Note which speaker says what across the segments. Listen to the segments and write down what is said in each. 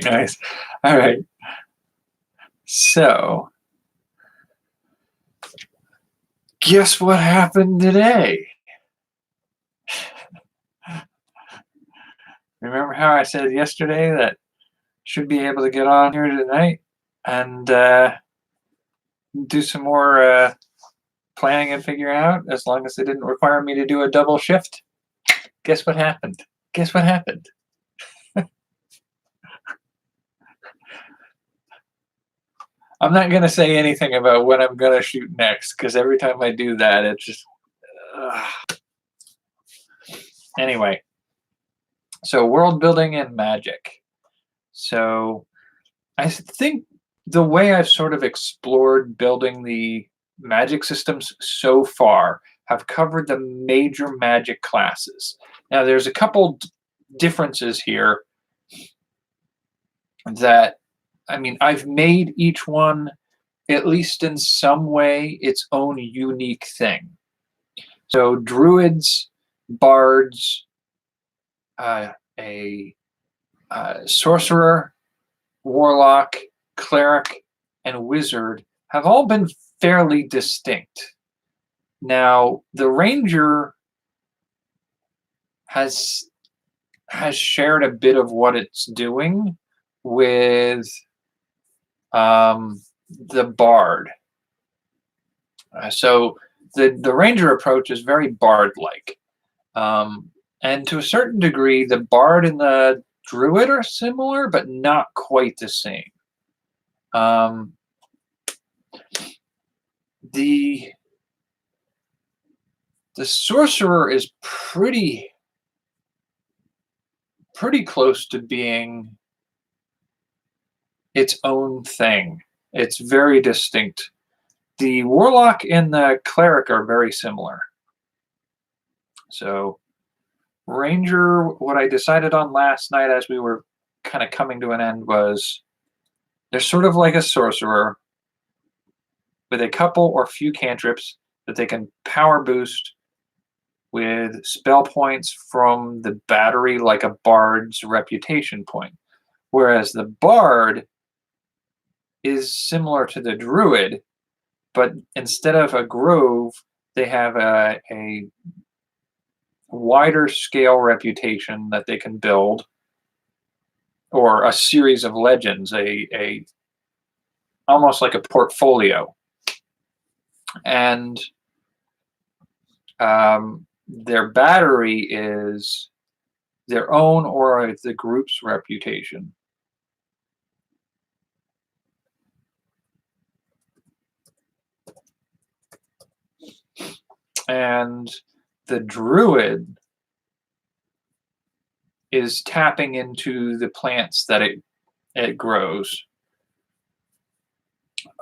Speaker 1: Very nice. All right. So, guess what happened today? Remember how I said yesterday that should be able to get on here tonight and do some more planning and figuring out, as long as it didn't require me to do a double shift? Guess what happened? Guess what happened? I'm not going to say anything about what I'm going to shoot next, because every time I do that, it's just... Anyway, so world building and magic. So I think the way I've sort of explored building the magic systems so far have covered the major magic classes. Now, there's a couple differences here that, I mean, I've made each one, at least in some way, its own unique thing. So druids, bards, a sorcerer, warlock, cleric, and wizard have all been fairly distinct. Now, the ranger has shared a bit of what it's doing with the bard. So the ranger approach is very bard-like. And to a certain degree, the bard and the druid are similar, but not quite the same. The sorcerer is pretty close to being its own thing. It's very distinct. The warlock and the cleric are very similar. So ranger, what I decided on last night as we were kind of coming to an end was they're sort of like a sorcerer with a couple or few cantrips that they can power boost with spell points from the battery, like a bard's reputation point. Whereas the bard is similar to the druid, but instead of a grove, they have a wider scale reputation that they can build, or a series of legends, a almost like a portfolio. And their battery is their own or the group's reputation. And the druid is tapping into the plants that it grows.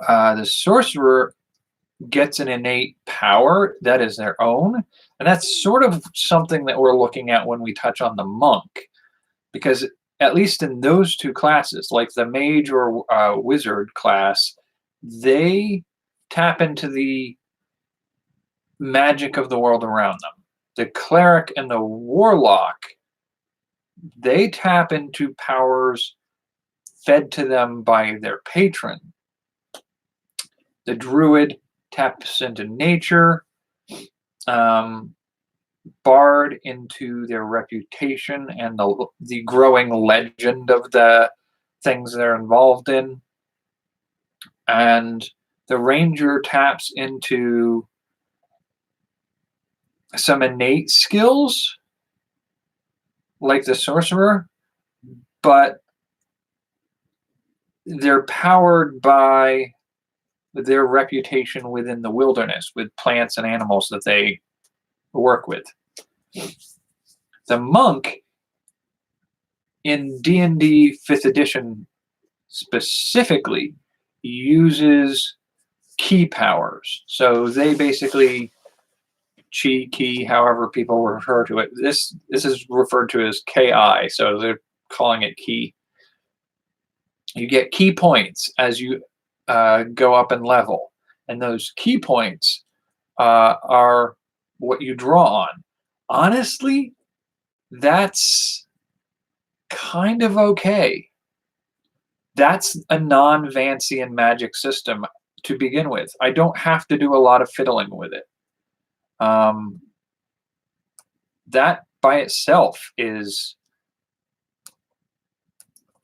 Speaker 1: The sorcerer gets an innate power that is their own, and that's sort of something that we're looking at when we touch on the monk, because at least in those two classes, like the mage or wizard class, they tap into the magic of the world around them. The cleric and the warlock, they tap into powers fed to them by their patron. The druid taps into nature, bard into their reputation and the growing legend of the things they're involved in, and the ranger taps into some innate skills like the sorcerer, but they're powered by their reputation within the wilderness with plants and animals that they work with. The monk in D&D 5th edition specifically uses key powers. So they basically chi, key, however people refer to it. This is referred to as KI, so they're calling it key. You get key points as you go up in level, and those key points are what you draw on. Honestly, that's kind of okay. That's a non-Vancian magic system to begin with. I don't have to do a lot of fiddling with it. Um, that by itself is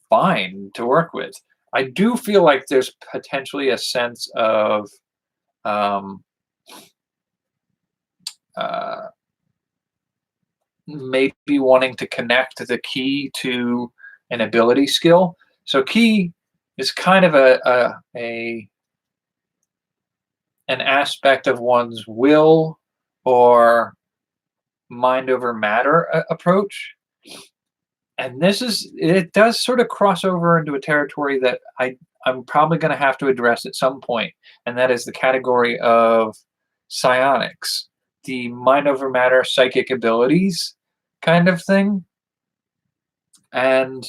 Speaker 1: fine to work with. I do feel like there's potentially a sense of um, uh, maybe wanting to connect the key to an ability skill. So key is kind of a an aspect of one's will or mind over matter approach. And it does sort of cross over into a territory that I'm probably going to have to address at some point, and that is the category of psionics, the mind over matter psychic abilities kind of thing. And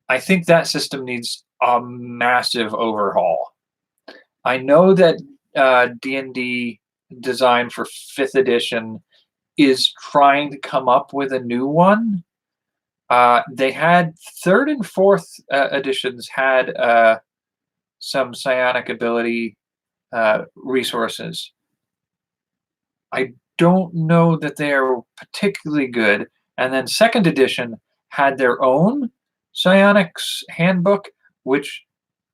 Speaker 1: I think that system needs a massive overhaul. I know that D&D design for 5th edition is trying to come up with a new one. They had 3rd and 4th editions had some psionic ability resources. I don't know that they are particularly good. And then 2nd edition had their own psionics handbook, which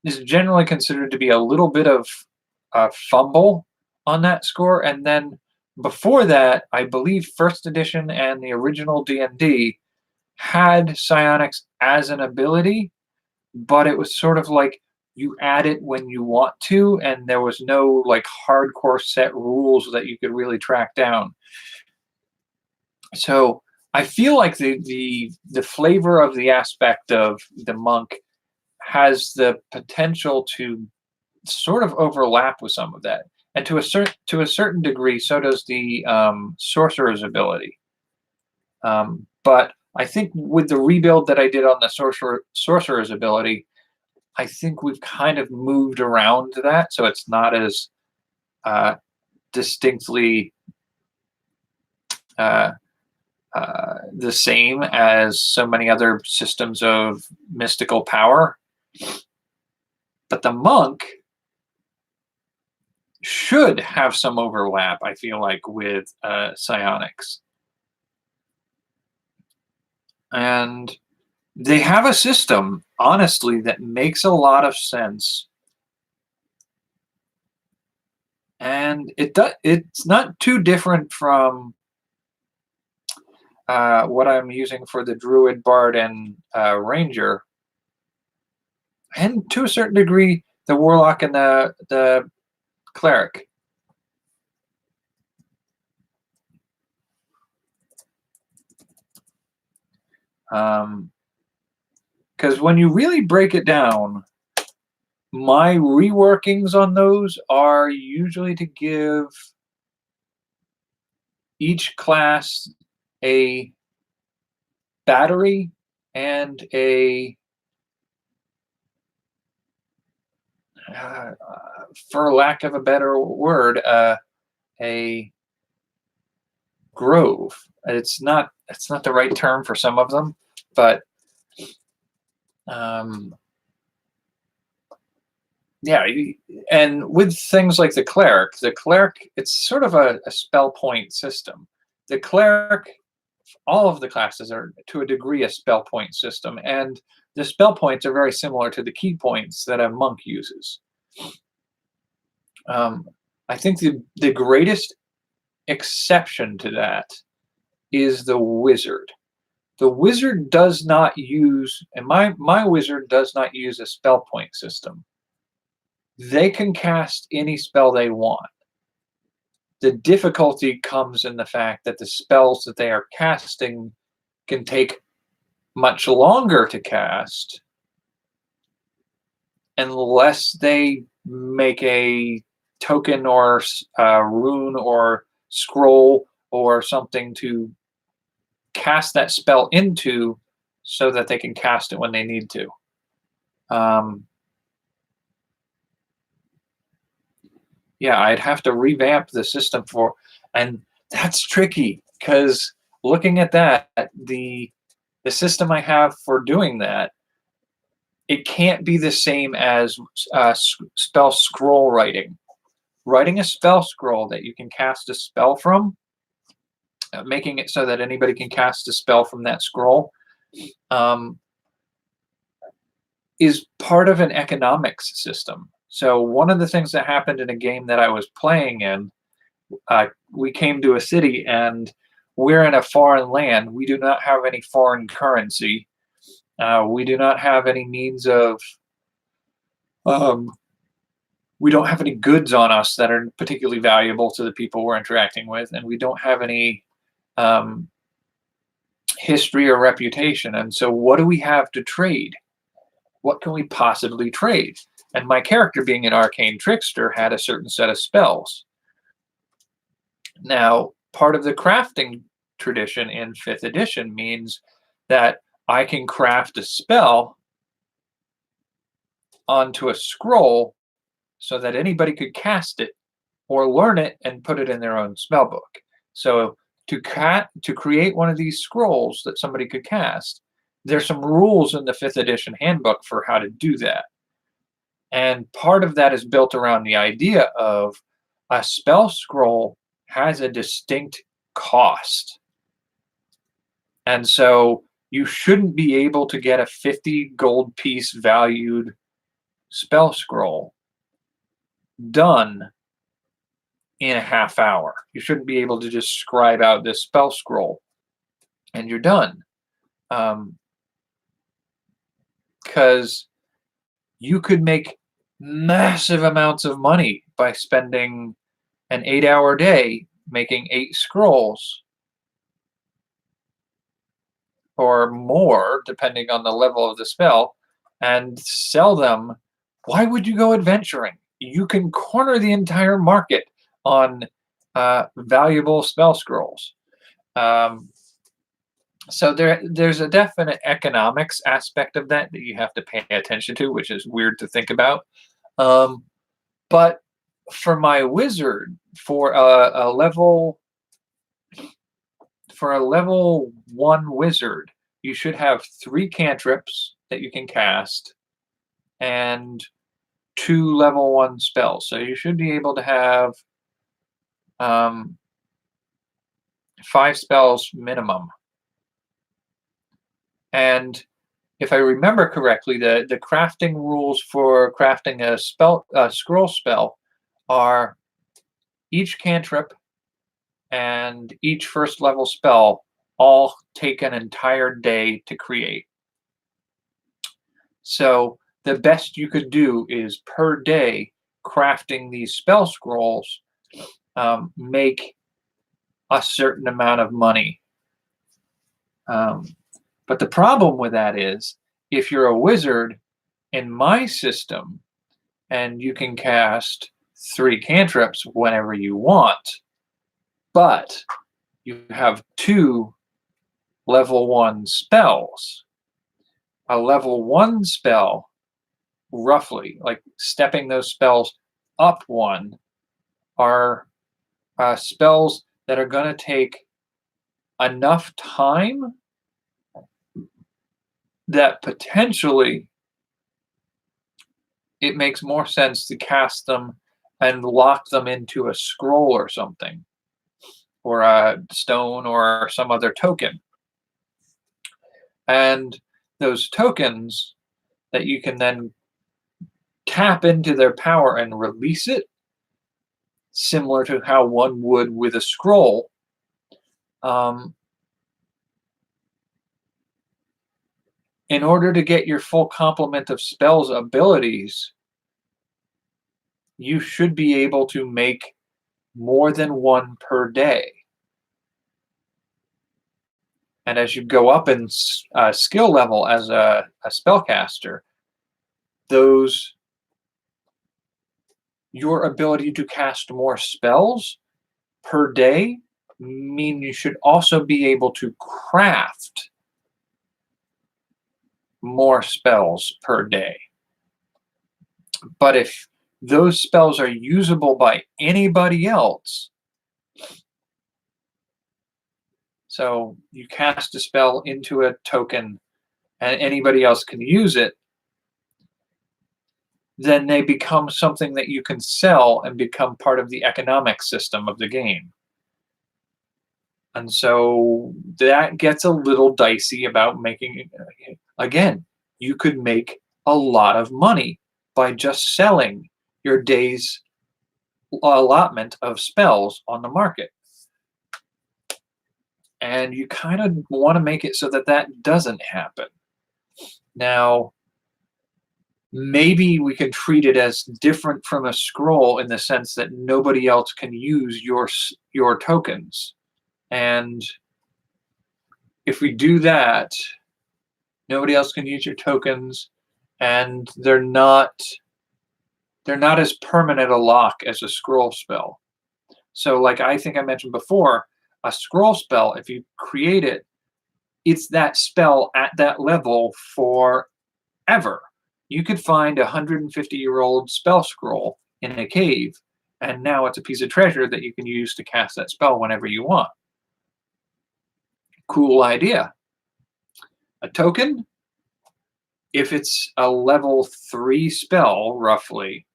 Speaker 1: is generally considered to be a little bit of a fumble on that score. And then before that, I believe 1st edition and the original D&D had psionics as an ability, but it was sort of like you add it when you want to, and there was no like hardcore set rules that you could really track down. So I feel like the flavor of the aspect of the monk has the potential to sort of overlap with some of that, and to a certain degree, so does the sorcerer's ability. But I think with the rebuild that I did on the sorcerer's ability, I think we've kind of moved around to that, so it's not as distinctly the same as so many other systems of mystical power. But the monk should have some overlap, I feel like, with psionics. And they have a system, honestly, that makes a lot of sense. And it's not too different from what I'm using for the Druid, Bard, and Ranger. And to a certain degree, the Warlock and the Cleric. Because when you really break it down, my reworkings on those are usually to give each class a battery and a for lack of a better word, a grove. It's not the right term for some of them, but yeah. And with things like the cleric, it's sort of a spell point system. The cleric, all of the classes are to a degree a spell point system, and the spell points are very similar to the key points that a monk uses. I think the greatest exception to that is the wizard. The wizard does not use, and my wizard does not use a spell point system. They can cast any spell they want. The difficulty comes in the fact that the spells that they are casting can take much longer to cast unless they make a token or rune or scroll or something to cast that spell into so that they can cast it when they need to. Yeah, I'd have to revamp the system and that's tricky because looking at that, the system I have for doing that it can't be the same as spell scroll writing. Writing a spell scroll that you can cast a spell from, making it so that anybody can cast a spell from that scroll, um, is part of an economics system. So one of the things that happened in a game that I was playing in, we came to a city and we're in a foreign land. We do not have any foreign currency. We do not have any means of, um, we don't have any goods on us that are particularly valuable to the people we're interacting with, and we don't have any um, history or reputation. And so, what do we have to trade? What can we possibly trade? And my character, being an arcane trickster, had a certain set of spells. Now, part of the crafting tradition in 5th edition means that I can craft a spell onto a scroll so that anybody could cast it or learn it and put it in their own spell book. So to create one of these scrolls that somebody could cast, there's some rules in the 5th edition handbook for how to do that. And part of that is built around the idea of a spell scroll has a distinct cost. And so you shouldn't be able to get a 50 gold piece valued spell scroll done in a half hour. You shouldn't be able to just scribe out this spell scroll and you're done. Because you could make massive amounts of money by spending an 8-hour day making 8 scrolls or more, depending on the level of the spell, and sell them. Why would you go adventuring? You can corner the entire market on valuable spell scrolls. So there's a definite economics aspect of that you have to pay attention to, which is weird to think about. But for my wizard, for a level 1 wizard, you should have 3 cantrips that you can cast and 2 level 1 spells. So you should be able to have 5 spells minimum. And if I remember correctly, the crafting rules for crafting a scroll spell are each cantrip and each first level spell all take an entire day to create. So the best you could do is per day crafting these spell scrolls make a certain amount of money. But the problem with that is if you're a wizard in my system and you can cast 3 cantrips whenever you want, but you have 2 level 1 spells. A level 1 spell, roughly, like stepping those spells up 1, are spells that are going to take enough time that potentially it makes more sense to cast them and lock them into a scroll or something, or a stone or some other token. And those tokens that you can then tap into their power and release it, similar to how one would with a scroll. In order to get your full complement of spells abilities, you should be able to make more than 1 per day. And as you go up in skill level as a spellcaster, your ability to cast more spells per day mean you should also be able to craft more spells per day. But if those spells are usable by anybody else, so you cast a spell into a token and anybody else can use it, then they become something that you can sell and become part of the economic system of the game. And so that gets a little dicey about making, again, you could make a lot of money by just selling your day's allotment of spells on the market. And you kind of want to make it so that that doesn't happen. Now, maybe we can treat it as different from a scroll in the sense that nobody else can use your tokens. And if we do that, nobody else can use your tokens, and they're not as permanent a lock as a scroll spell. So like I think I mentioned before, a scroll spell, if you create it, it's that spell at that level forever. You could find a 150-year-old spell scroll in a cave, and now it's a piece of treasure that you can use to cast that spell whenever you want. Cool idea. A token, if it's a level 3 spell, roughly,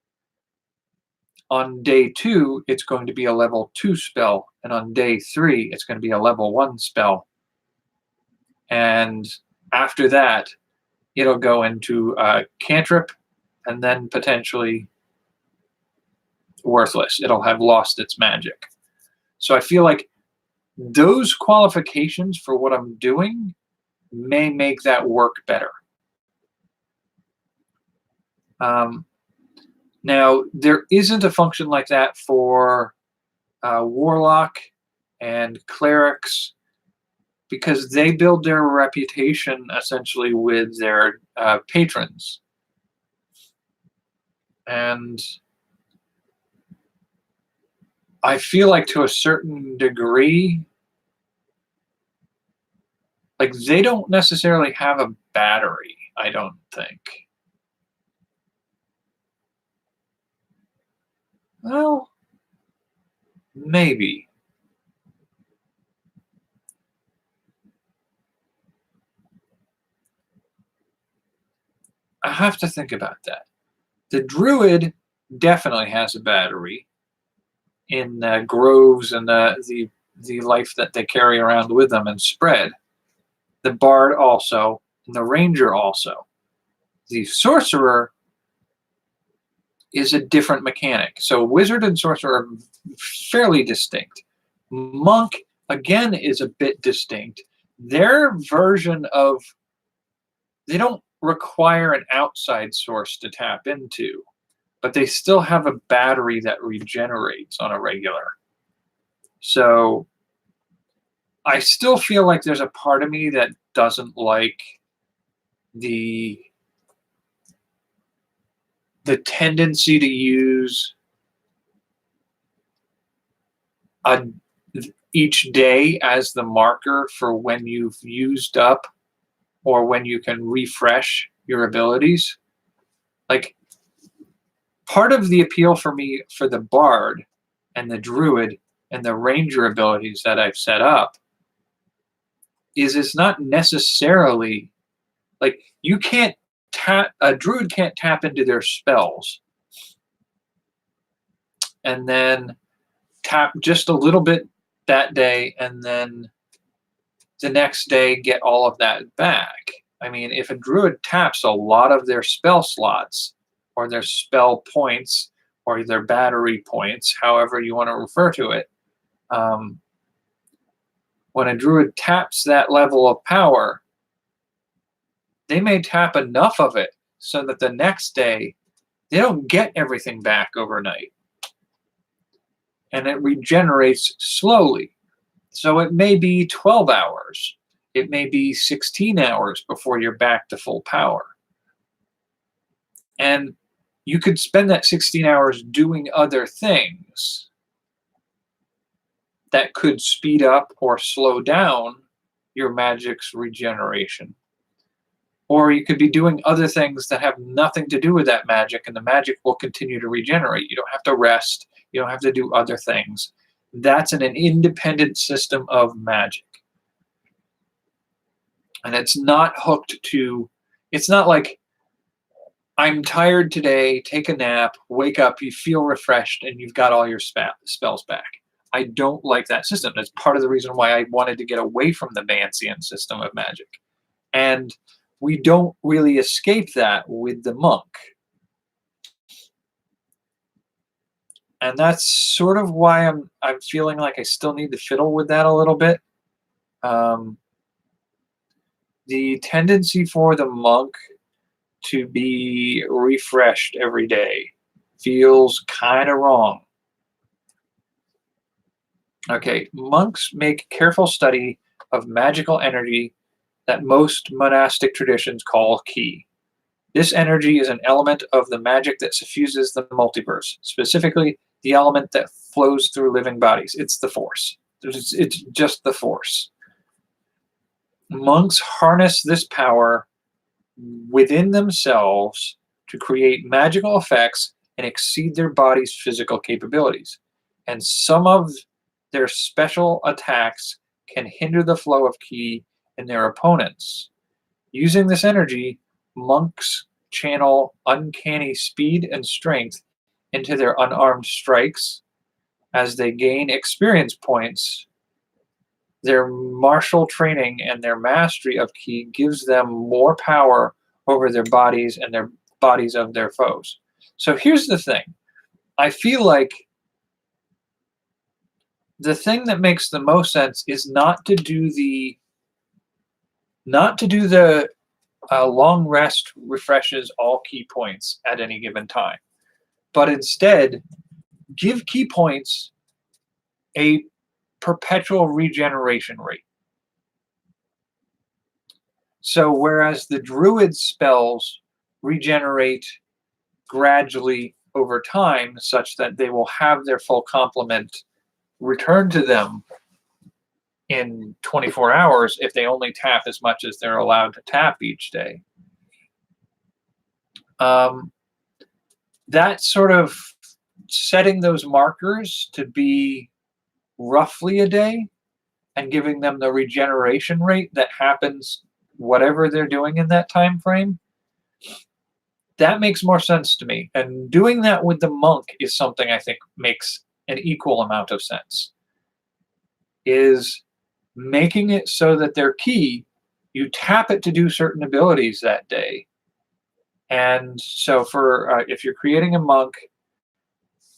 Speaker 1: on day 2, it's going to be a level 2 spell, and on day 3, it's going to be a level 1 spell. And after that, it'll go into a cantrip, and then potentially worthless. It'll have lost its magic. So I feel like those qualifications for what I'm doing may make that work better. Now, there isn't a function like that for Warlock and Clerics, because they build their reputation essentially with their patrons. And I feel like to a certain degree, like they don't necessarily have a battery, I don't think. Well, maybe. I have to think about that. The Druid definitely has a battery in groves and the life that they carry around with them and spread. The Bard also, and the Ranger also. The Sorcerer is a different mechanic. So Wizard and Sorcerer are fairly distinct. Monk, again, is a bit distinct. Their version of, they don't require an outside source to tap into, but they still have a battery that regenerates on a regular. So I still feel like there's a part of me that doesn't like the tendency to use each day as the marker for when you've used up or when you can refresh your abilities. Like, part of the appeal for me for the Bard and the Druid and the Ranger abilities that I've set up is it's not necessarily, like, you can't a Druid can't tap into their spells and then tap just a little bit that day and then the next day get all of that back. I mean, if a Druid taps a lot of their spell slots or their spell points or their battery points, however you want to refer to it, when a Druid taps that level of power, they may tap enough of it so that the next day they don't get everything back overnight. And it regenerates slowly. So it may be 12 hours. It may be 16 hours before you're back to full power. And you could spend that 16 hours doing other things that could speed up or slow down your magic's regeneration. Or you could be doing other things that have nothing to do with that magic, and the magic will continue to regenerate. You don't have to rest. You don't have to do other things. That's an independent system of magic. And it's not hooked to, it's not like I'm tired today, take a nap, wake up, you feel refreshed, and you've got all your spells back. I don't like that system. That's part of the reason why I wanted to get away from the Vancian system of magic. And we don't really escape that with the monk. And that's sort of why I'm feeling like I still need to fiddle with that a little bit. Um, the tendency for the monk to be refreshed every day feels kind of wrong. Okay, monks make careful study of magical energy that most monastic traditions call ki. This energy is an element of the magic that suffuses the multiverse, specifically the element that flows through living bodies. It's the force. It's just the force. Monks harness this power within themselves to create magical effects and exceed their body's physical capabilities. And some of their special attacks can hinder the flow of ki in their opponents. Using this energy, monks channel uncanny speed and strength into their unarmed strikes. As they gain experience points, their martial training and their mastery of ki gives them more power over their bodies and their bodies of their foes. So here's the thing. I feel like the thing that makes the most sense is not to do the long rest refreshes all key points at any given time, but instead give key points a perpetual regeneration rate. So whereas the druid spells regenerate gradually over time such that they will have their full complement return to them in 24 hours if they only tap as much as they're allowed to tap each day. That sort of setting those markers to be roughly a day and giving them the regeneration rate that happens whatever they're doing in that time frame, that makes more sense to me. And doing that with the monk is something I think makes an equal amount of sense. Is making it so that their ki, you tap it to do certain abilities that day. And so for if you're creating a monk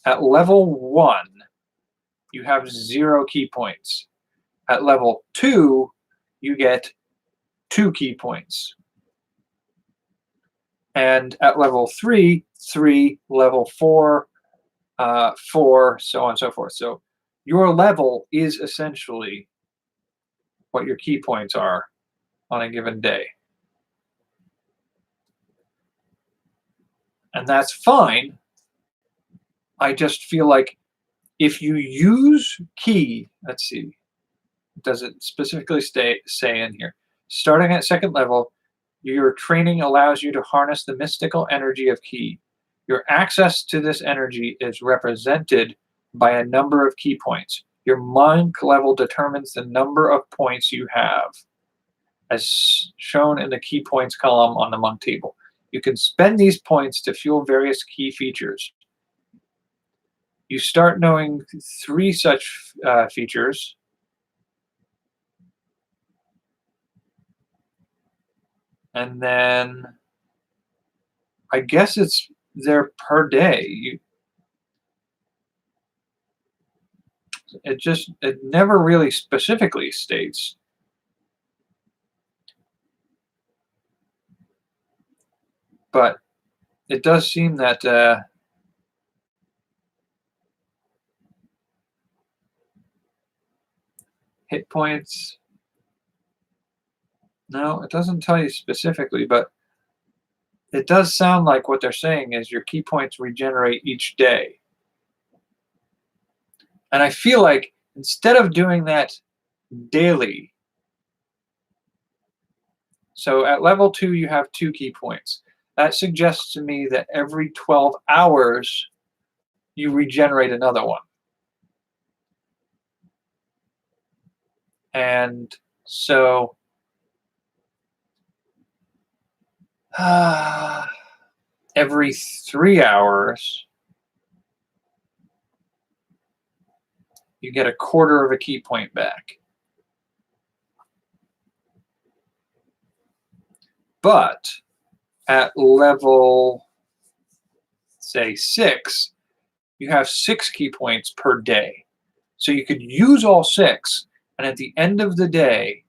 Speaker 1: at level 1, you have 0 ki points. At level 2, you get 2 ki points. And at level 3, 3, level 4, 4, so on and so forth. So your level is essentially what your ki points are on a given day. And that's fine. I just feel like if you use ki, let's see, does it specifically say in here? Starting at 2nd level, your training allows you to harness the mystical energy of ki. Your access to this energy is represented by a number of ki points. Your monk level determines the number of points you have, as shown in the ki points column on the monk table. You can spend these points to fuel various ki features. You start knowing 3 such features. And then I guess it's there per day. It never really specifically states. But it does seem that hit points. No, it doesn't tell you specifically, but it does sound like what they're saying is your ki points regenerate each day. And I feel like instead of doing that daily, so at level 2 you have 2 ki points. That suggests to me that every 12 hours you regenerate another one. And so every 3 hours, you get a quarter of a key point back. But at level, say, 6, you have 6 key points per day. So you could use all 6, and at the end of the day,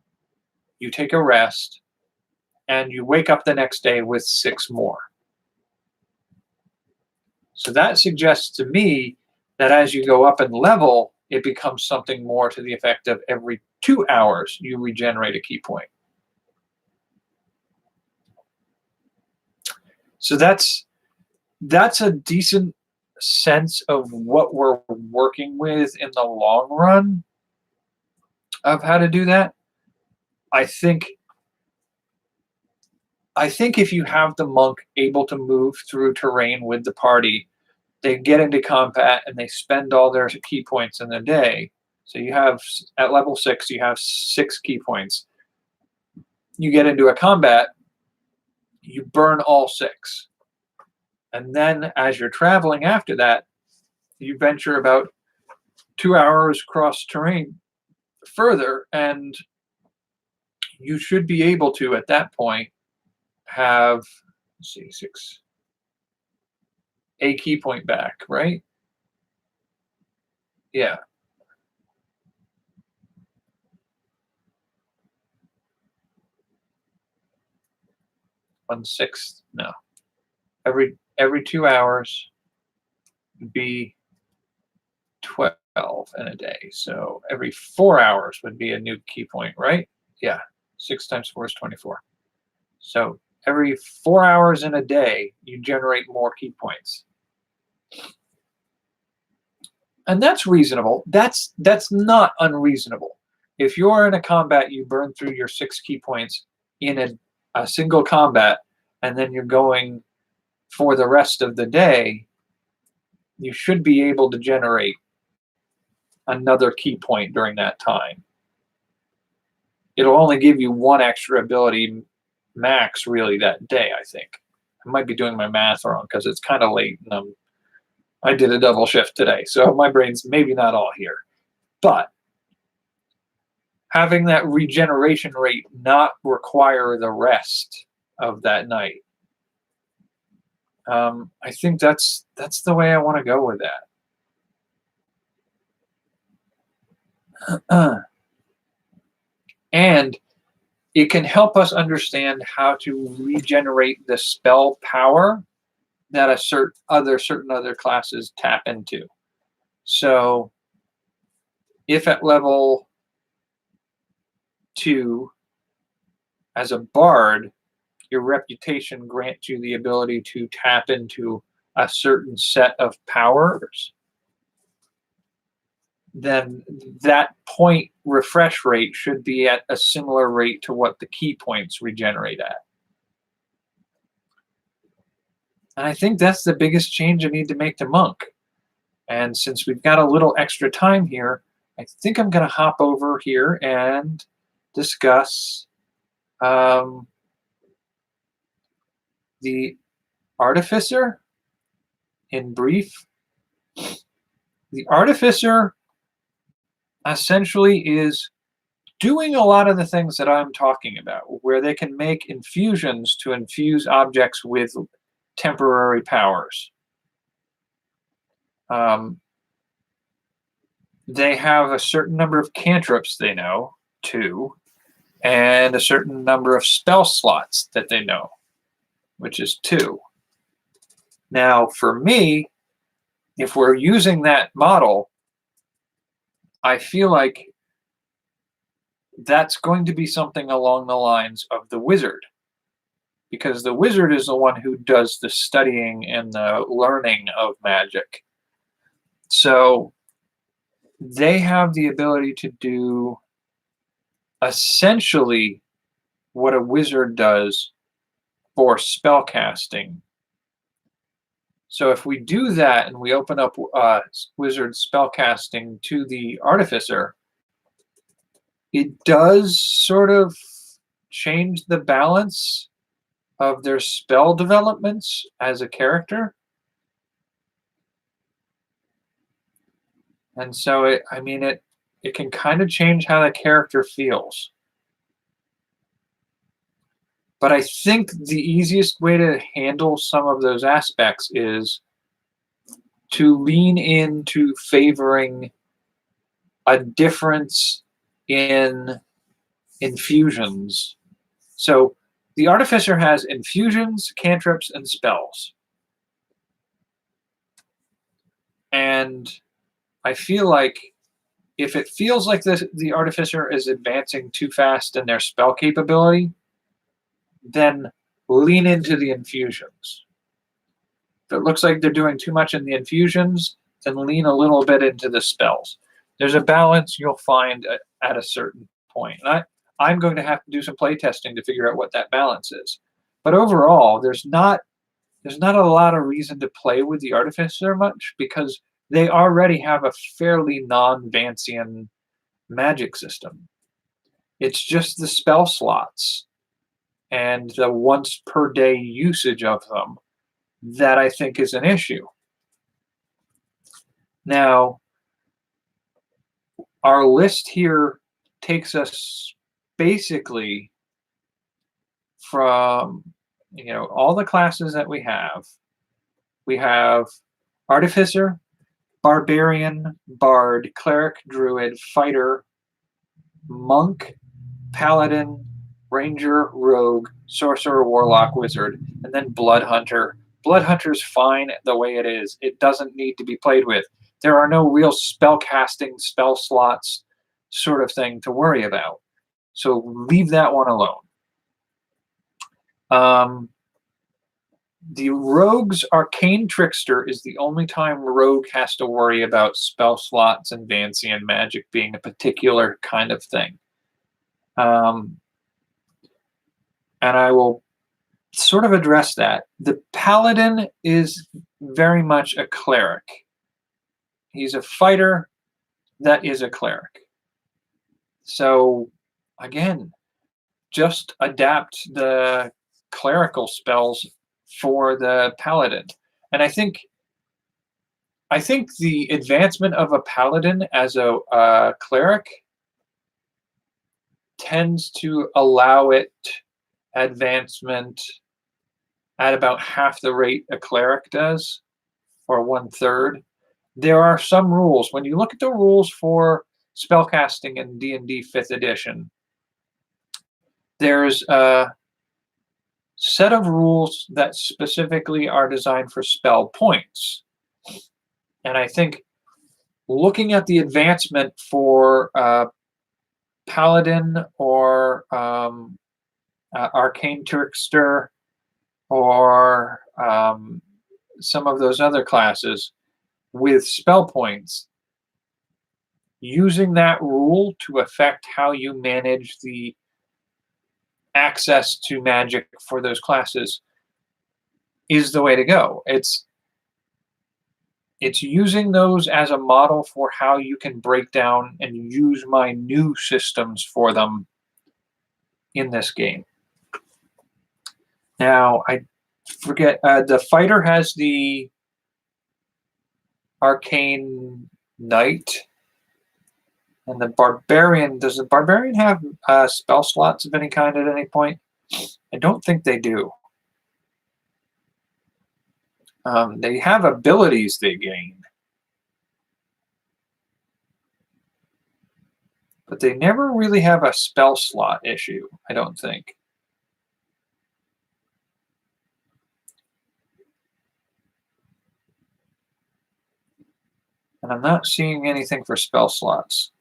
Speaker 1: you take a rest, and you wake up the next day with 6 more. So that suggests to me that as you go up in level, it becomes something more to the effect of every 2 hours you regenerate a key point. So that's a decent sense of what we're working with in the long run of how to do that. I think if you have the monk able to move through terrain with the party, they get into combat and they spend all their key points in a day. So you have, at level 6, you have 6 key points. You get into a combat, you burn all 6. And then as you're traveling after that, you venture about 2 hours across terrain further, and you should be able to, at that point, have, let's see, 6, a key point back, right? Yeah. 1/6, no. Every 2 hours would be 12 in a day. So every 4 hours would be a new key point, right? Yeah. 6 times 4 is 24. So every 4 hours in a day, you generate more key points. And that's reasonable. That's not unreasonable. If you're in a combat, you burn through your 6 key points in a single combat, and then you're going for the rest of the day, you should be able to generate another key point during that time. It'll only give you 1 extra ability max, really, that day, I think. I might be doing my math wrong because it's kind of late, and I did a double shift today, so my brain's maybe not all here. But having that regeneration rate not require the rest of that night, I think that's the way I want to go with that. And it can help us understand how to regenerate the spell power that certain other classes tap into. So if at level 2, as a bard, your reputation grants you the ability to tap into a certain set of powers, then that point refresh rate should be at a similar rate to what the key points regenerate at. And I think that's the biggest change I need to make to Monk. And since we've got a little extra time here, I think I'm going to hop over here and discuss the Artificer in brief. The Artificer essentially is doing a lot of the things that I'm talking about, where they can make infusions to infuse objects with temporary powers. They have a certain number of cantrips they know, 2, and a certain number of spell slots that they know, which is 2. Now, for me, if we're using that model, I feel like that's going to be something along the lines of the wizard, because the wizard is the one who does the studying and the learning of magic. So they have the ability to do essentially what a wizard does for spell casting. So if we do that and we open up wizard spell casting to the Artificer, it does sort of change the balance of their spell developments as a character. And so it can kind of change how the character feels. But I think the easiest way to handle some of those aspects is to lean into favoring a difference in infusions. So the Artificer has infusions, cantrips, and spells. And I feel like if it feels like the Artificer is advancing too fast in their spell capability, then lean into the infusions. If it looks like they're doing too much in the infusions, then lean a little bit into the spells. There's a balance you'll find at a certain point. And I'm going to have to do some play testing to figure out what that balance is. But overall, there's not a lot of reason to play with the Artificer much because they already have a fairly non-Vancian magic system. It's just the spell slots and the once per day usage of them that I think is an issue. Now, our list here takes us basically from all the classes that we have. We have Artificer, Barbarian, Bard, Cleric, Druid, Fighter, Monk, Paladin, Ranger, Rogue, Sorcerer, Warlock, Wizard, and then Blood Hunter. Blood Hunter's fine the way it is. It doesn't need to be played with. There are no real spell casting, spell slots sort of thing to worry about. So leave that one alone. The Rogue's Arcane Trickster is the only time Rogue has to worry about spell slots and Vancian magic being a particular kind of thing. And I will sort of address that. The Paladin is very much a cleric. He's a fighter that is a cleric. So, again, just adapt the clerical spells for the Paladin. And I think the advancement of a Paladin as a cleric tends to allow it advancement at about half the rate a cleric does, or 1/3. There are some rules. When you look at the rules for spellcasting in D&D 5th edition, there's a set of rules that specifically are designed for spell points. And I think looking at the advancement for Paladin or Arcane Trickster or some of those other classes with spell points, using that rule to affect how you manage the access to magic for those classes is the way to go. It's using those as a model for how you can break down and use my new systems for them in this game. Now, I forget, the Fighter has the Arcane Knight. And the Barbarian, does the Barbarian have spell slots of any kind at any point? I don't think they do. They have abilities they gain. But they never really have a spell slot issue, I don't think. And I'm not seeing anything for spell slots.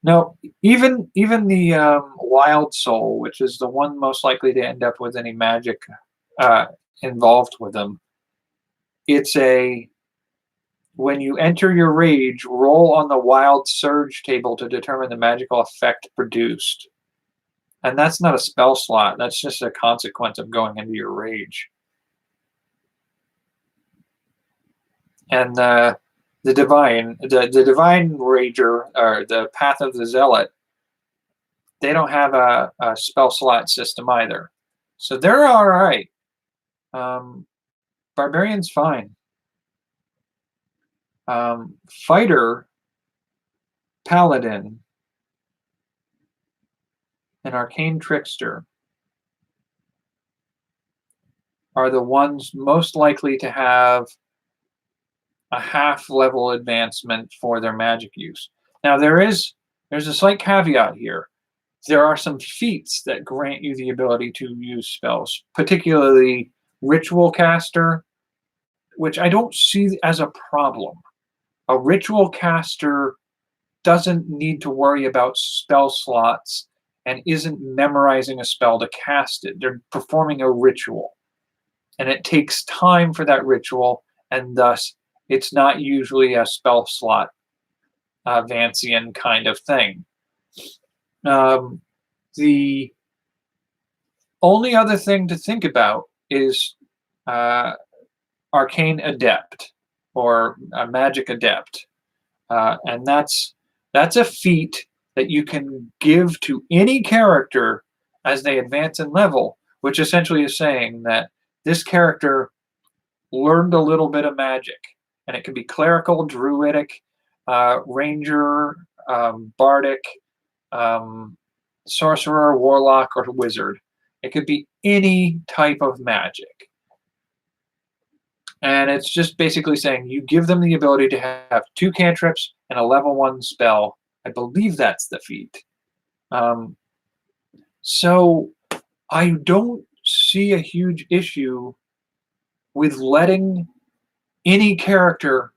Speaker 1: No, even the Wild Soul, which is the one most likely to end up with any magic involved with them, it's when you enter your rage, roll on the Wild Surge table to determine the magical effect produced. And that's not a spell slot. That's just a consequence of going into your rage. And the Divine Rager, or the Path of the Zealot, they don't have a spell slot system either. So they're all right. Barbarian's fine. Fighter, Paladin, and Arcane Trickster are the ones most likely to have a half-level advancement for their magic use. Now, there's a slight caveat here. There are some feats that grant you the ability to use spells, particularly Ritual Caster, which I don't see as a problem. A Ritual Caster doesn't need to worry about spell slots and isn't memorizing a spell to cast it. They're performing a ritual. And it takes time for that ritual, and thus it's not usually a spell slot Vancian kind of thing. The only other thing to think about is Arcane Adept or a Magic Adept. And that's a feat that you can give to any character as they advance in level, which essentially is saying that this character learned a little bit of magic. And it can be clerical, druidic, ranger, bardic, sorcerer, warlock, or wizard. It could be any type of magic. And it's just basically saying you give them the ability to have 2 cantrips and a level 1 spell. I believe that's the feat. So I don't see a huge issue with letting any character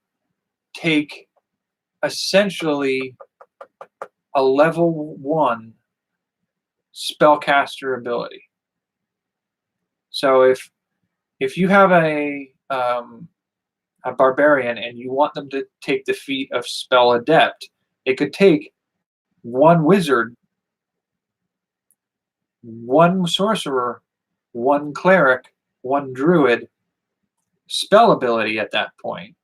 Speaker 1: take essentially a level 1 spellcaster ability. So if you have a barbarian and you want them to take the feat of Spell Adept, they could take 1 wizard, 1 sorcerer, 1 cleric, 1 druid spell ability at that point.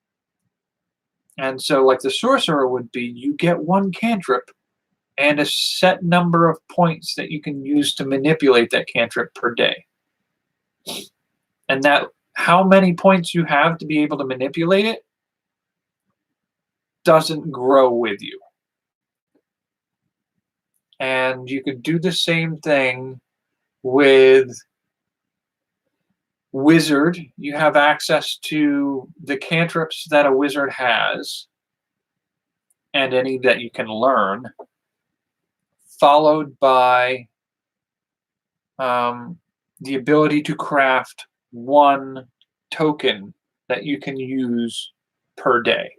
Speaker 1: And so like the sorcerer would be, you get 1 cantrip and a set number of points that you can use to manipulate that cantrip per day. And that how many points you have to be able to manipulate it doesn't grow with you. And you could do the same thing with wizard. You have access to the cantrips that a wizard has and any that you can learn, followed by the ability to craft 1 token that you can use per day.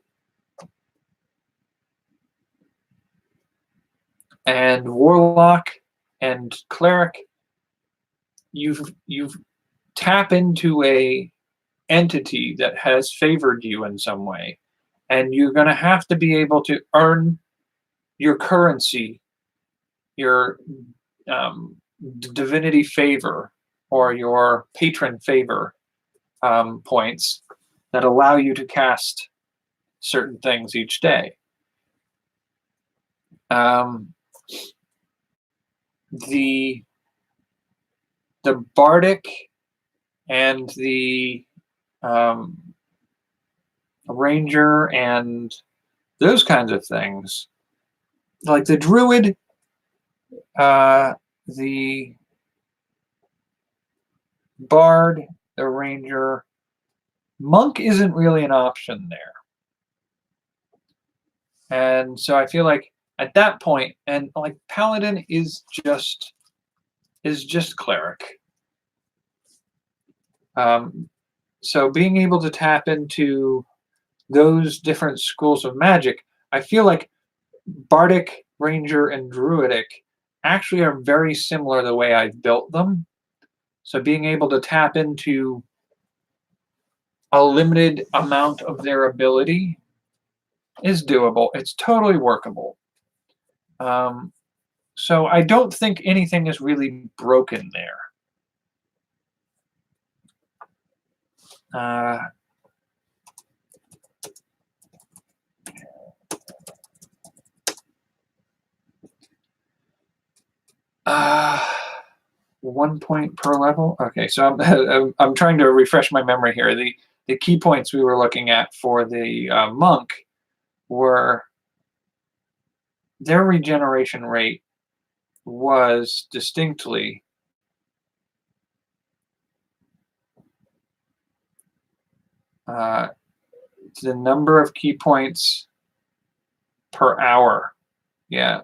Speaker 1: And warlock and cleric, you've tap into a entity that has favored you in some way, and you're going to have to be able to earn your currency, your divinity favor or your patron favor points that allow you to cast certain things each day. The bardic and the ranger and those kinds of things, like the druid, the bard, the ranger, monk isn't really an option there. And so I feel like at that point, and like paladin is just cleric. So being able to tap into those different schools of magic, I feel like bardic, ranger, and druidic actually are very similar the way I've built them. So being able to tap into a limited amount of their ability is doable. It's totally workable. So I don't think anything is really broken there. 1 point per level. Okay, so I'm trying to refresh my memory here. The key points we were looking at for the monk were their regeneration rate was distinctly the number of key points per hour. Yeah.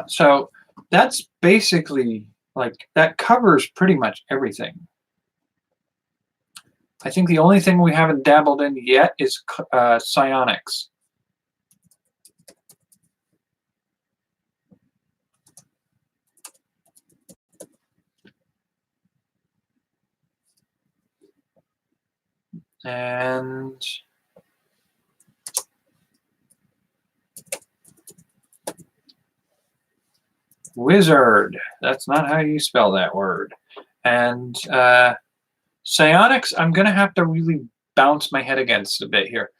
Speaker 1: So that's basically like that covers pretty much everything. I think the only thing we haven't dabbled in yet is psionics. And wizard. That's not how you spell that word. And psionics, I'm going to have to really bounce my head against a bit here.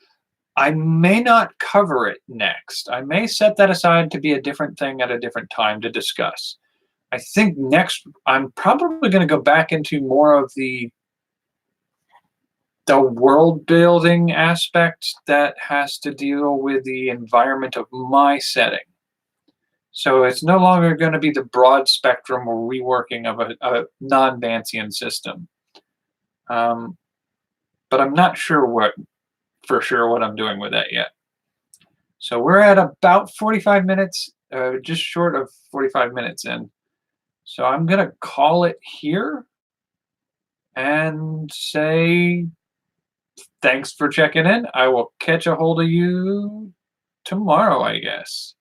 Speaker 1: I may not cover it next. I may set that aside to be a different thing at a different time to discuss. I think next I'm probably going to go back into more of the world building aspect that has to deal with the environment of my setting. So it's no longer going to be the broad spectrum or reworking of a non-Bansian system. But I'm not sure for sure what I'm doing with that yet. So we're at about 45 minutes, just short of 45 minutes in. So I'm going to call it here and say thanks for checking in. I will catch a hold of you tomorrow, I guess.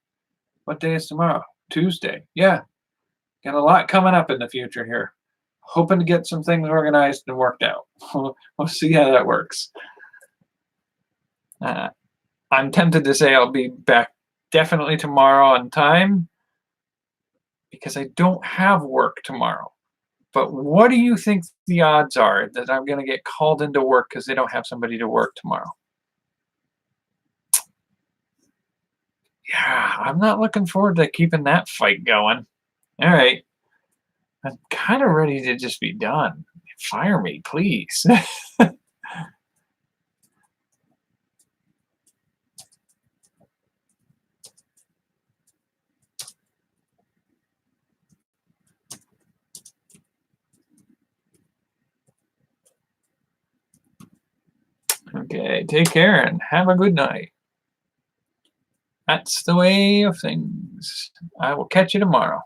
Speaker 1: What day is tomorrow? Tuesday. Yeah. Got a lot coming up in the future here. Hoping to get some things organized and worked out. We'll see how that works. I'm tempted to say I'll be back definitely tomorrow on time because I don't have work tomorrow. But what do you think the odds are that I'm going to get called into work because they don't have somebody to work tomorrow? Yeah, I'm not looking forward to keeping that fight going. All right. I'm kind of ready to just be done. Fire me, please. Okay, take care and have a good night. That's the way of things. I will catch you tomorrow.